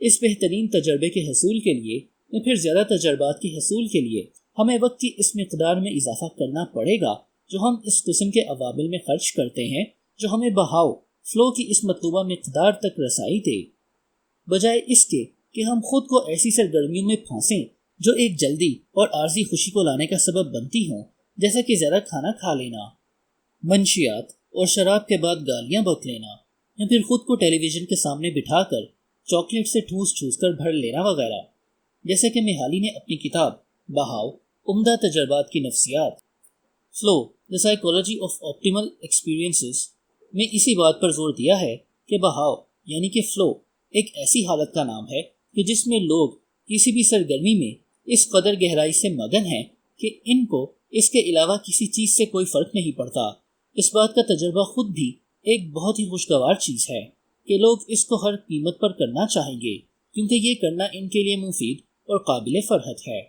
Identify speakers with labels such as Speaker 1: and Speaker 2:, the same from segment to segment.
Speaker 1: اس بہترین تجربے کے حصول کے لیے یا پھر زیادہ تجربات کے حصول کے لیے ہمیں وقت کی اس مقدار میں اضافہ کرنا پڑے گا جو ہم اس قسم کے عوامل میں خرچ کرتے ہیں جو ہمیں بہاؤ فلو کی اس مطلوبہ مقدار تک رسائی دے، بجائے اس کے کہ ہم خود کو ایسی سرگرمیوں میں پھانسیں جو ایک جلدی اور عارضی خوشی کو لانے کا سبب بنتی ہوں، جیسا کہ زیادہ کھانا کھا لینا، منشیات اور شراب کے بعد گالیاں بک لینا، یا پھر خود کو ٹیلی ویژن کے سامنے بٹھا کر چاکلیٹ سے ٹھوس ٹھوس کر بھر لینا وغیرہ، جیسا کہ میہالی نے اپنی کتاب بہاؤ عمدہ تجربات کی نفسیات flu the psychology of optimal experiences میں اسی بات پر زور دیا ہے کہ بہاؤ یعنی کہ فلو ایک ایسی حالت کا نام ہے کہ جس میں لوگ کسی بھی سرگرمی میں اس قدر گہرائی سے مگن ہیں کہ ان کو اس کے علاوہ کسی چیز سے کوئی فرق نہیں پڑتا۔ اس بات کا تجربہ خود بھی ایک بہت ہی خوشگوار چیز ہے کہ لوگ اس کو ہر قیمت پر کرنا چاہیں گے کیونکہ یہ کرنا ان کے لیے مفید اور قابل فرحت ہے۔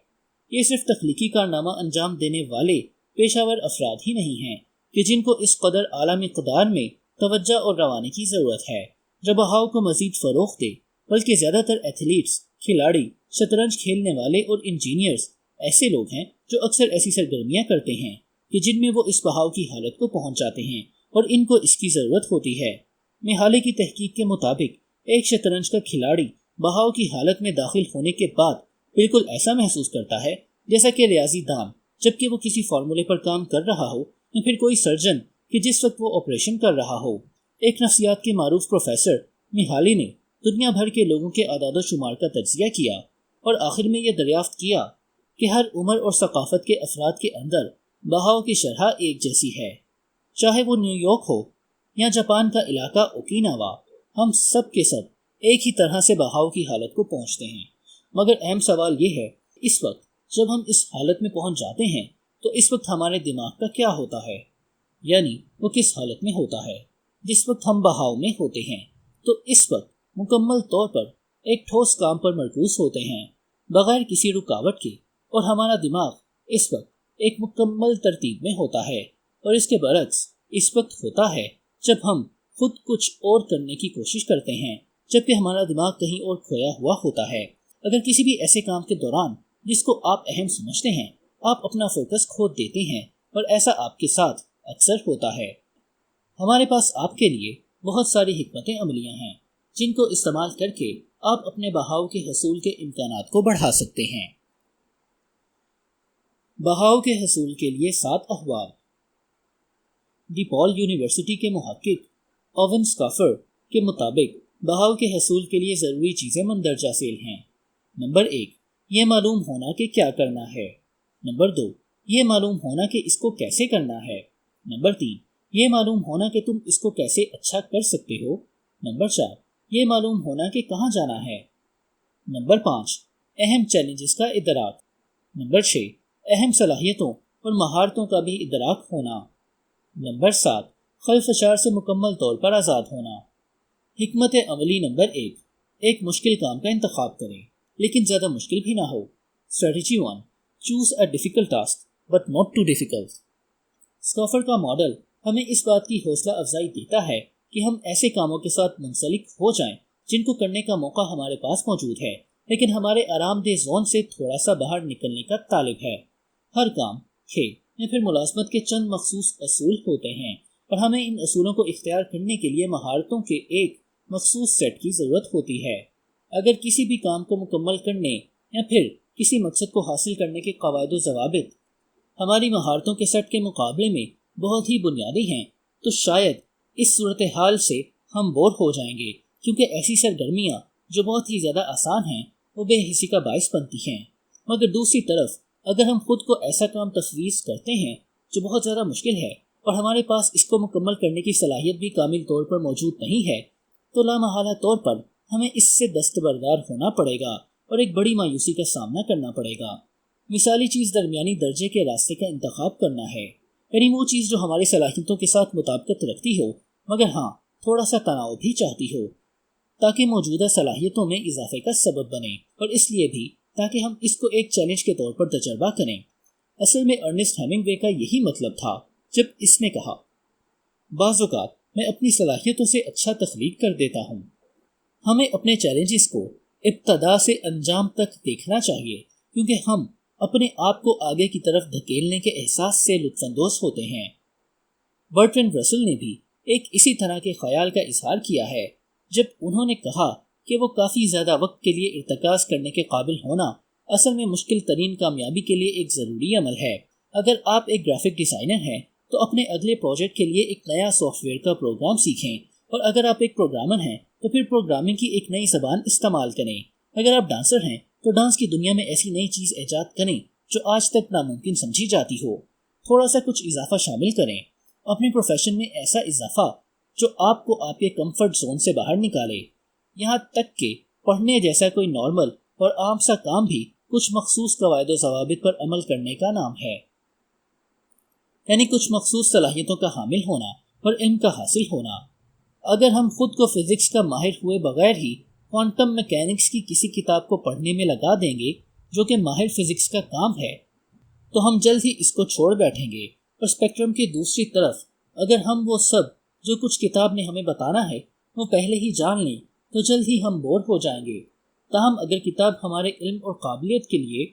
Speaker 1: یہ صرف تخلیقی کارنامہ انجام دینے والے پیشہ ور افراد ہی نہیں ہیں کہ جن کو اس قدر اعلیٰ مقدار میں توجہ اور روانی کی ضرورت ہے جو بہاؤ کو مزید فروغ دے، بلکہ زیادہ تر ایتھلیٹس، کھلاڑی، شطرنج کھیلنے والے اور انجینئرز ایسے لوگ ہیں جو اکثر ایسی سرگرمیاں کرتے ہیں کہ جن میں وہ اس بہاؤ کی حالت کو پہنچ جاتے ہیں اور ان کو اس کی ضرورت ہوتی ہے۔ میہالی کی تحقیق کے مطابق ایک شطرنج کا کھلاڑی بہاؤ کی حالت میں داخل ہونے کے بعد بالکل ایسا محسوس کرتا ہے جیسا کہ ریاضی دان جبکہ وہ کسی فارمولے پر کام کر رہا ہو یا پھر کوئی سرجن کہ جس وقت وہ آپریشن کر رہا ہو۔ ایک نفسیات کے معروف پروفیسر میہالی نے دنیا بھر کے لوگوں کے اعداد و شمار کا تجزیہ کیا اور آخر میں یہ دریافت کیا کہ ہر عمر اور ثقافت کے افراد کے اندر بہاؤ کی شرح ایک جیسی ہے، چاہے وہ نیو یارک ہو یا جاپان کا علاقہ اوکیناوا، ہم سب کے سب ایک ہی طرح سے بہاؤ کی حالت کو پہنچتے ہیں۔ مگر اہم سوال یہ ہے اس وقت جب ہم اس حالت میں پہنچ جاتے ہیں تو اس وقت ہمارے دماغ کا کیا ہوتا ہے، یعنی وہ کس حالت میں ہوتا ہے۔ جس وقت ہم بہاؤ میں ہوتے ہیں تو اس وقت مکمل طور پر ایک ٹھوس کام پر مرکوز ہوتے ہیں بغیر کسی رکاوٹ کے، اور ہمارا دماغ اس وقت ایک مکمل ترتیب میں ہوتا ہے، اور اس کے برعکس اس وقت ہوتا ہے جب ہم خود کچھ اور کرنے کی کوشش کرتے ہیں جبکہ ہمارا دماغ کہیں اور کھویا ہوا ہوتا ہے۔ اگر کسی بھی ایسے کام کے دوران جس کو آپ اہم سمجھتے ہیں آپ اپنا فوکس کھو دیتے ہیں، اور ایسا آپ کے ساتھ اکثر ہوتا ہے، ہمارے پاس آپ کے لیے بہت ساری حکمتیں عملیاں ہیں جن کو استعمال کر کے آپ اپنے بہاؤ کے حصول کے امکانات کو بڑھا سکتے ہیں۔ بہاؤ کے حصول کے لیے 7 احوال۔ ڈی پال یونیورسٹی کے محقق اوون اسکافر کے مطابق بہاؤ کے حصول کے لیے ضروری چیزیں مندرجہ ذیل ہیں۔ نمبر 1، یہ معلوم ہونا کہ کیا کرنا ہے۔ نمبر 2، یہ معلوم ہونا کہ اس کو کیسے کرنا ہے۔ نمبر 3، یہ معلوم ہونا کہ تم اس کو کیسے اچھا کر سکتے ہو۔ نمبر 4، یہ معلوم ہونا کہ کہاں جانا ہے۔ نمبر 5، اہم چیلنجز کا ادراک۔ نمبر 6، اہم صلاحیتوں اور مہارتوں کا بھی ادراک ہونا۔ نمبر 7، خلفشار سے مکمل طور پر آزاد ہونا۔ حکمت عملی نمبر 1، ایک مشکل کام کا انتخاب کریں لیکن زیادہ مشکل بھی نہ ہو۔ Strategy 1، choose a difficult task but not too difficult. اسکافر کا ماڈل ہمیں اس بات کی حوصلہ افزائی دیتا ہے کہ ہم ایسے کاموں کے ساتھ منسلک ہو جائیں جن کو کرنے کا موقع ہمارے پاس موجود ہے لیکن ہمارے آرام دہ زون سے تھوڑا سا باہر نکلنے کا طالب ہے۔ ہر کام، کھیل یا پھر ملازمت کے چند مخصوص اصول ہوتے ہیں اور ہمیں ان اصولوں کو اختیار کرنے کے لیے مہارتوں کے ایک مخصوص سیٹ کی ضرورت ہوتی ہے۔ اگر کسی بھی کام کو مکمل کرنے یا پھر کسی مقصد کو حاصل کرنے کے قواعد و ضوابط ہماری مہارتوں کے سیٹ کے مقابلے میں بہت ہی بنیادی ہیں تو شاید اس صورتحال سے ہم بور ہو جائیں گے کیونکہ ایسی سرگرمیاں جو بہت ہی زیادہ آسان ہیں وہ بے حسی کا باعث بنتی ہیں۔ مگر دوسری طرف اگر ہم خود کو ایسا کام تفویض کرتے ہیں جو بہت زیادہ مشکل ہے اور ہمارے پاس اس کو مکمل کرنے کی صلاحیت بھی کامل طور پر موجود نہیں ہے تو لامحالہ طور پر ہمیں اس سے دستبردار ہونا پڑے گا اور ایک بڑی مایوسی کا سامنا کرنا پڑے گا۔ مثالی چیز درمیانی درجے کے راستے کا انتخاب کرنا ہے، یعنی وہ چیز جو ہماری صلاحیتوں کے ساتھ مطابقت رکھتی ہو مگر ہاں تھوڑا سا تناؤ بھی چاہتی ہو تاکہ موجودہ صلاحیتوں میں اضافے کا سبب بنے، اور اس لیے بھی تاکہ ہم اس کو ایک چیلنج کے طور پر تجربہ کریں۔ اصل میں ارنسٹ ہیمنگ وے کا یہی مطلب تھا جب اس نے کہا، بعض اوقات میں اپنی صلاحیتوں سے اچھا تخلیق کر دیتا ہوں۔ ہمیں اپنے چیلنجز کو ابتدا سے انجام تک دیکھنا چاہیے، کیونکہ ہم اپنے آپ کو آگے کی طرف دھکیلنے کے احساس سے لطف اندوز ہوتے ہیں۔ برٹرینڈ رسل نے بھی ایک اسی طرح کے خیال کا اظہار کیا ہے جب انہوں نے کہا کہ وہ کافی زیادہ وقت کے لیے ارتکاز کرنے کے قابل ہونا اصل میں مشکل ترین کامیابی کے لیے ایک ضروری عمل ہے۔ اگر آپ ایک گرافک ڈیزائنر ہیں تو اپنے اگلے پروجیکٹ کے لیے ایک نیا سافٹ ویئر کا پروگرام سیکھیں، اور اگر آپ ایک پروگرامر ہیں تو پھر پروگرامنگ کی ایک نئی زبان استعمال کریں۔ اگر آپ ڈانسر ہیں تو ڈانس کی دنیا میں ایسی نئی چیز ایجاد کریں جو آج تک ناممکن سمجھی جاتی ہو۔ تھوڑا سا کچھ اضافہ شامل کریں، اپنے پروفیشن میں ایسا اضافہ جو آپ کو آپ کے کمفرٹ زون سے باہر نکالے۔ یہاں تک کہ پڑھنے جیسا کوئی نارمل اور عام سا کام بھی کچھ مخصوص قواعد و ضوابط پر عمل کرنے کا نام ہے، یعنی کچھ مخصوص صلاحیتوں کا حامل ہونا اور علم کا حاصل ہونا۔ اگر ہم خود کو فزکس کا ماہر ہوئے بغیر ہی کوانٹم میکینکس کی کسی کتاب کو پڑھنے میں لگا دیں گے جو کہ ماہر فزکس کا کام ہے، تو ہم جلد ہی اس کو چھوڑ بیٹھیں گے، اور اسپیکٹرم کی دوسری طرف اگر ہم وہ سب جو کچھ کتاب نے ہمیں بتانا ہے وہ پہلے ہی جان لیں تو جلد ہی ہم بور ہو جائیں گے۔ تاہم اگر کتاب ہمارے علم اور قابلیت کے لیے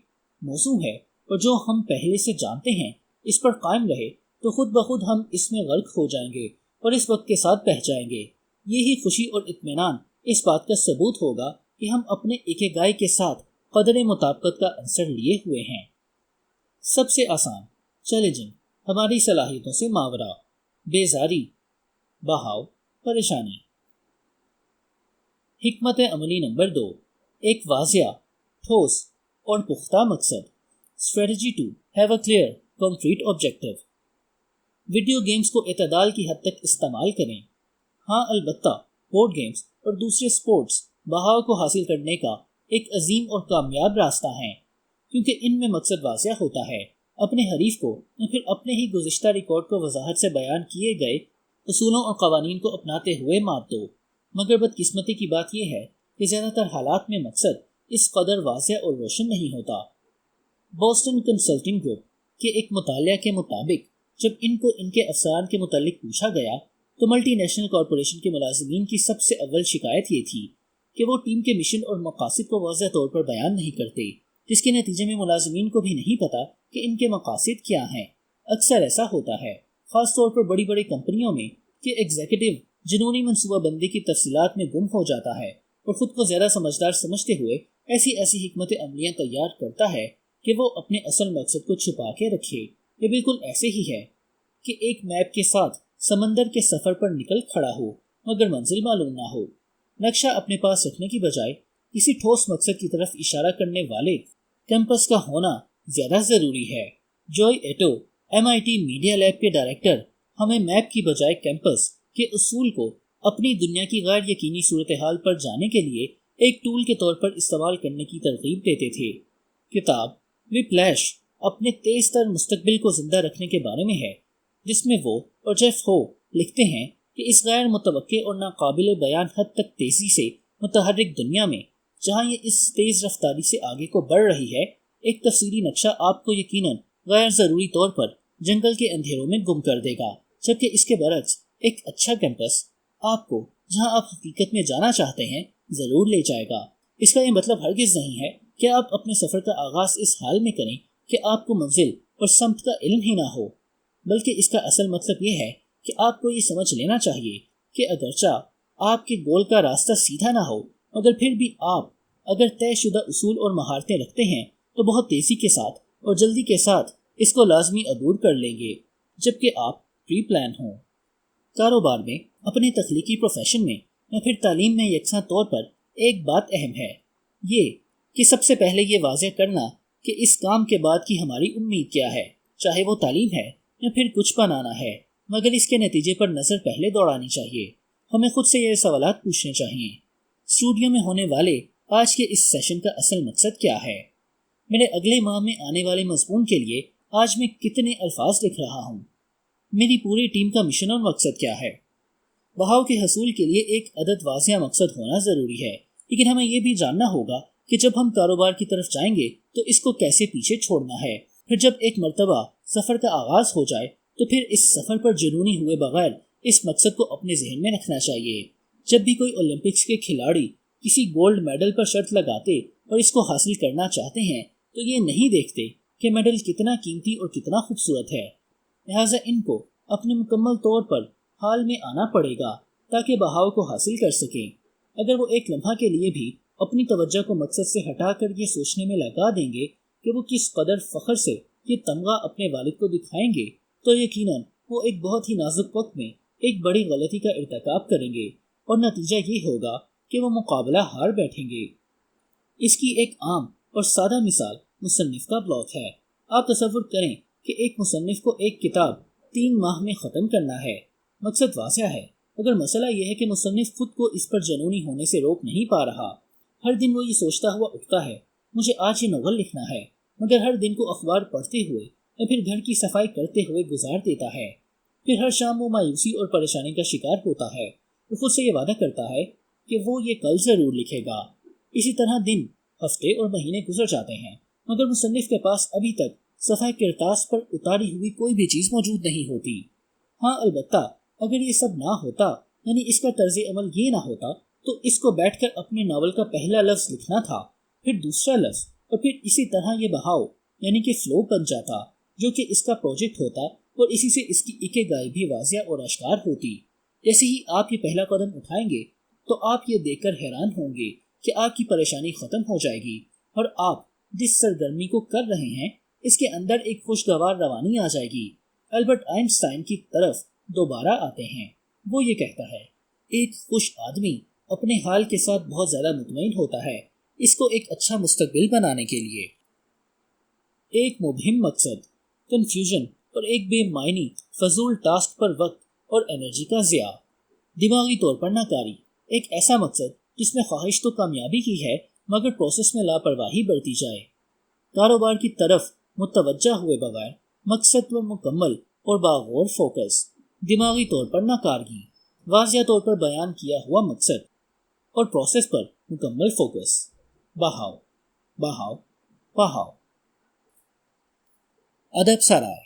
Speaker 1: موزوں ہے اور جو ہم پہلے سے جانتے ہیں اس پر قائم رہے تو خود بخود ہم اس میں غرق ہو جائیں گے اور اس وقت کے ساتھ بہہ جائیں گے۔ یہی خوشی اور اطمینان اس بات کا ثبوت ہوگا کہ ہم اپنے اکیگائی کے ساتھ قدر مطابقت کا عنصر لیے ہوئے ہیں۔ سب سے آسان چیلنجنگ ہماری صلاحیتوں سے ماورا، بیزاری، بہاؤ، پریشانی۔ حکمت عملی نمبر 2، ایک واضح، ٹھوس اور پختہ مقصد۔ Strategy 2، have a clear concrete objective. Video games کو اعتدال کی حد تک استعمال کریں۔ ہاں البتہ بورڈ گیمز اور دوسرے سپورٹس بہاؤ کو حاصل کرنے کا ایک عظیم اور کامیاب راستہ ہیں، کیونکہ ان میں مقصد واضح ہوتا ہے۔ اپنے حریف کو یا پھر اپنے ہی گزشتہ ریکارڈ کو وضاحت سے بیان کیے گئے اصولوں اور قوانین کو اپناتے ہوئے مات دو۔ مگر بدقسمتی کی بات یہ ہے کہ زیادہ تر حالات میں مقصد اس قدر واضح اور روشن نہیں ہوتا۔ بوسٹن کنسلٹنگ گروپ کے ایک مطالعہ کے مطابق جب ان کو ان کے افسران کے متعلق پوچھا گیا تو ملٹی نیشنل کارپوریشن کے ملازمین کی سب سے اول شکایت یہ تھی کہ وہ ٹیم کے مشن اور مقاصد کو واضح طور پر بیان نہیں کرتے، جس کے نتیجے میں ملازمین کو بھی نہیں پتا کہ ان کے مقاصد کیا ہیں۔ اکثر ایسا ہوتا ہے، خاص طور پر بڑی بڑی کمپنیوں میں، کہ ایگزیکٹو جنونی منصوبہ بندی کی تفصیلات میں گم ہو جاتا ہے اور خود کو زیادہ سمجھدار سمجھتے ہوئے ایسی حکمت عملیاں تیار کرتا ہے کہ وہ اپنے اصل مقصد کو چھپا کے رکھے۔ یہ بالکل ایسے ہی ہے کہ ایک میپ کے ساتھ سمندر کے سفر پر نکل کھڑا ہو مگر منزل معلوم نہ ہو۔ نقشہ اپنے پاس رکھنے کی بجائے کسی ٹھوس مقصد کی طرف اشارہ کرنے والے کیمپس کا ہونا زیادہ ضروری ہے۔ جوئی ایٹو، MIT میڈیا لیب کے ڈائریکٹر، ہمیں میپ کی بجائے کیمپس کے اصول کو اپنی دنیا کی غیر یقینی صورتحال پر جانے کے لیے ایک ٹول کے طور پر استعمال کرنے کی ترغیب دیتے تھے۔ کتاب وپلیش اپنے تیز تر مستقبل کو زندہ رکھنے کے بارے میں ہے، جس میں وہ اور جیف ہو لکھتے ہیں کہ اس غیر متوقع اور ناقابل بیان حد تک تیزی سے متحرک دنیا میں جہاں یہ اس تیز رفتاری سے آگے کو بڑھ رہی ہے، ایک تفصیلی نقشہ آپ کو یقیناً غیر ضروری طور پر جنگل کے اندھیروں میں گم کر دے گا، جبکہ اس کے برعکس ایک اچھا کیمپس آپ کو جہاں آپ حقیقت میں جانا چاہتے ہیں ضرور لے جائے گا۔ اس کا یہ مطلب ہرگز نہیں ہے کہ آپ اپنے سفر کا آغاز اس حال میں کریں کہ آپ کو منزل اور سمت کا علم ہی نہ ہو، بلکہ اس کا اصل مطلب یہ ہے کہ آپ کو یہ سمجھ لینا چاہیے کہ اگرچہ آپ کے گول کا راستہ سیدھا نہ ہو مگر پھر بھی آپ اگر طے شدہ اصول اور مہارتیں رکھتے ہیں تو بہت تیزی کے ساتھ اور جلدی کے ساتھ اس کو لازمی عبور کر لیں گے، جبکہ آپ پری پلان ہوں۔ کاروبار میں، اپنے تخلیقی پروفیشن میں یا پھر تعلیم میں یکساں طور پر ایک بات اہم ہے، یہ کہ سب سے پہلے یہ واضح کرنا کہ اس کام کے بعد کی ہماری امید کیا ہے، چاہے وہ تعلیم ہے یا پھر کچھ بنانا ہے، مگر اس کے نتیجے پر نظر پہلے دوڑانی چاہیے۔ ہمیں خود سے یہ سوالات پوچھنے چاہیے: اسٹوڈیو میں ہونے والے آج کے اس سیشن کا اصل مقصد کیا ہے؟ میرے اگلے ماہ میں آنے والے مضمون کے لیے آج میں کتنے الفاظ لکھ رہا ہوں؟ میری پوری ٹیم کا مشن اور مقصد کیا ہے؟ بہاؤ کے حصول کے لیے ایک عدد واضح مقصد ہونا ضروری ہے، لیکن ہمیں یہ بھی جاننا ہوگا کہ جب ہم کاروبار کی طرف جائیں گے تو اس کو کیسے پیچھے چھوڑنا ہے۔ پھر جب ایک مرتبہ سفر کا آغاز ہو جائے تو پھر اس سفر پر جنونی ہوئے بغیر اس مقصد کو اپنے ذہن میں رکھنا چاہیے۔ جب بھی کوئی اولمپکس کے کھلاڑی کسی گولڈ میڈل پر شرط لگاتے اور اس کو حاصل کرنا چاہتے ہیں تو یہ نہیں دیکھتے کہ میڈل کتنا قیمتی اور کتنا خوبصورت ہے، لہٰذا ان کو اپنے مکمل طور پر حال میں آنا پڑے گا تاکہ بہاؤ کو حاصل کر سکیں۔ اگر وہ ایک لمحہ کے لیے بھی اپنی توجہ کو مقصد سے ہٹا کر یہ سوچنے میں لگا دیں گے کہ وہ کس قدر فخر سے یہ تمغہ اپنے والد کو دکھائیں گے تو یقیناً وہ ایک بہت ہی نازک وقت میں ایک بڑی غلطی کا ارتکاب کریں گے اور نتیجہ یہ ہوگا کہ وہ مقابلہ ہار بیٹھیں گے۔ اس کی ایک عام اور سادہ مثال مصنف کا بلاک ہے۔ آپ تصور کریں کہ ایک مصنف کو ایک کتاب 3 ماہ میں ختم کرنا ہے۔ مقصد واضح ہے، مگر مسئلہ یہ ہے کہ مصنف خود کو اس پر جنونی ہونے سے روک نہیں پا رہا۔ ہر دن وہ یہ سوچتا ہوا اٹھتا ہے مجھے آج یہ ناول لکھنا ہے، مگر ہر دن کو اخبار پڑھتے ہوئے یا پھر گھر کی صفائی کرتے ہوئے گزار دیتا ہے۔ پھر ہر شام وہ مایوسی اور پریشانی کا شکار ہوتا ہے اور خود سے یہ وعدہ کرتا ہے کہ وہ یہ کل ضرور لکھے گا۔ اسی طرح دن، ہفتے اور مہینے گزر جاتے ہیں، مگر مصنف کے پاس ابھی تک صفحہ کرتاس پر اتاری ہوئی کوئی بھی چیز موجود نہیں ہوتی۔ ہاں البتہ اگر یہ سب نہ ہوتا، یعنی اس کا طرز عمل یہ نہ ہوتا، تو اس کو بیٹھ کر اپنے ناول کا پہلا لفظ لکھنا تھا، پھر دوسرا لفظ، اور پھر اسی طرح یہ بہاؤ یعنی کہ فلو بن جاتا، جو کہ اس کا پروجیکٹ ہوتا، اور اسی سے اس کی اکیگائی بھی واضح اور اشکار ہوتی۔ جیسے ہی آپ یہ پہلا قدم اٹھائیں گے تو آپ یہ دیکھ کر حیران ہوں گے کہ آپ کی پریشانی ختم ہو جائے گی اور آپ جس سرگرمی کو کر رہے ہیں اس کے اندر ایک خوشگوار روانی آ جائے گی۔ البرٹ آئنسٹائن کی طرف دوبارہ آتے ہیں۔ وہ یہ کہتا ہے، ایک خوش آدمی اپنے حال کے ساتھ بہت زیادہ مطمئن ہوتا ہے اس کو ایک اچھا مستقبل بنانے کے لیے۔ ایک مبہم مقصد، کنفیوژن اور ایک بے معنی فضول ٹاسک پر وقت اور انرجی کا ضیاع، دماغی طور پر ناکاری، ایک ایسا مقصد جس میں خواہش تو کامیابی کی ہے مگر پروسیس میں لاپرواہی برتی جائے، کاروبار کی طرف متوجہ ہوئے بغیر مقصد پر مکمل اور باغور فوکس، دماغی طور پر ناکارگی، واضح طور پر بیان کیا ہوا مقصد اور پروسیس پر مکمل فوکس، بہاؤ بہاؤ بہاؤ۔ ادب سرائے۔